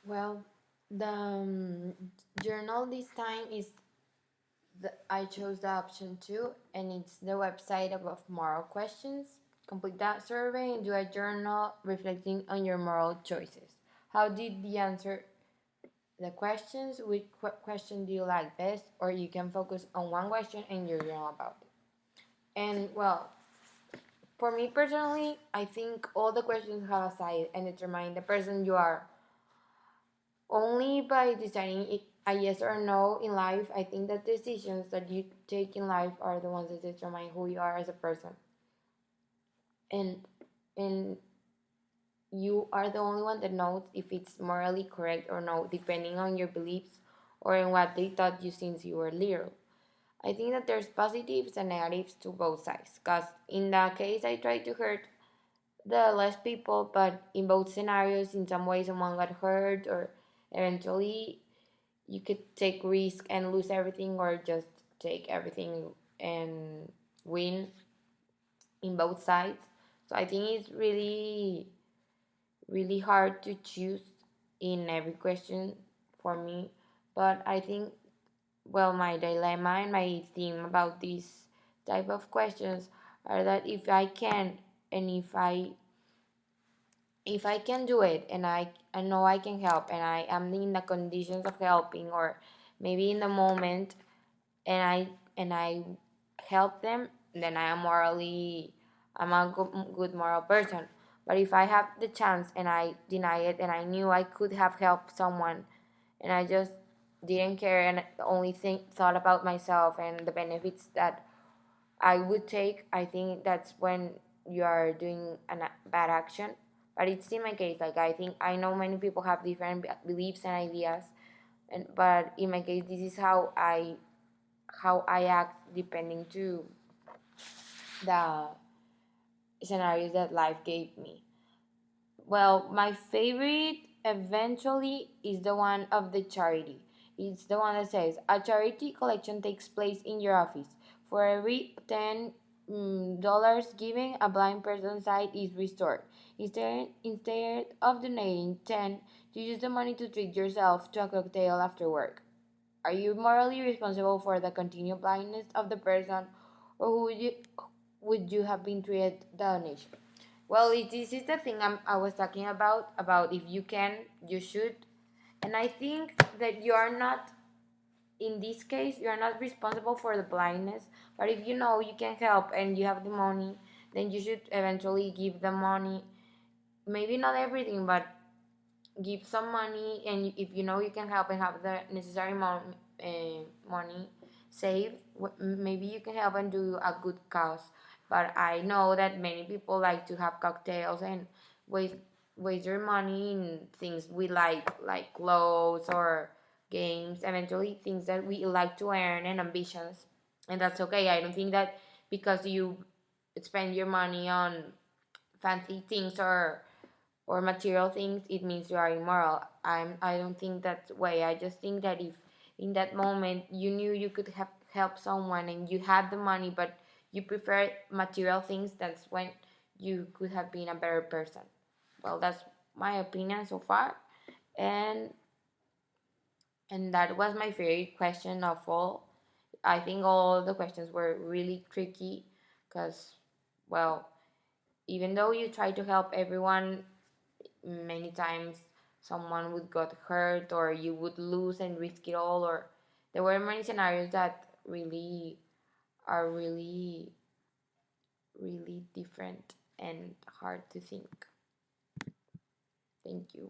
Well, the journal this time is I chose the option 2, and it's the website of moral questions. Complete that survey and do a journal reflecting on your moral choices. How did the answer the questions? Which question do you like best? Or you can focus on one question and your journal about it. And well, for me personally, I think all the questions have a side and determine the person you are. Only by deciding a yes or no in life, I think that decisions that you take in life are the ones that determine who you are as a person. And and you are the only one that knows if it's morally correct or no, depending on your beliefs or in what they taught you since you were little. I think that there's positives and negatives to both sides. Because in that case, I try to hurt the less people, but in both scenarios, in some way, someone got hurt, or eventually you could take risk and lose everything, or just take everything and win in both sides. So I think it's really hard to choose in every question for me. But I think, well, my dilemma and my theme about these type of questions are that if I can, and if I can do it, and I know I can help, and I am in the conditions of helping, or maybe in the moment, and I help them, then I'm a good moral person. But if I have the chance and I deny it, and I knew I could have helped someone, and I just didn't care and only thought about myself and the benefits that I would take, I think that's when you are doing a bad action. But it's in my case, like I think I know many people have different beliefs and ideas, and but in my case, this is how I act depending to the scenarios that life gave me. Well, my favorite eventually is the one of the charity. It's the one that says a charity collection takes place in your office. For every $10 given, a blind person's sight is restored. Instead of donating 10, you use the money to treat yourself to a cocktail after work. Are you morally responsible for the continued blindness of the person, or who would you have been treated the donation? Well, this is the thing I was talking about if you can, you should. And I think that you are not, in this case, you are not responsible for the blindness. But if you know you can help and you have the money, then you should eventually give the money. Maybe not everything, but give some money. And if you know you can help and have the necessary money saved, maybe you can help and do a good cause. But I know that many people like to have cocktails and waste waste their money in things we like clothes or games, eventually things that we like to earn and ambitions. And that's okay. I don't think that because you spend your money on fancy things or material things, it means you are immoral. I don't think that way. I just think that if in that moment you knew you could have helped someone and you had the money, but you prefer material things, that's when you could have been a better person. Well, that's my opinion so far, and that was my favorite question of all. I think all the questions were really tricky because, well, even though you try to help everyone, many times someone would get hurt or you would lose and risk it all, or there were many scenarios that really are really different and hard to think. Thank you.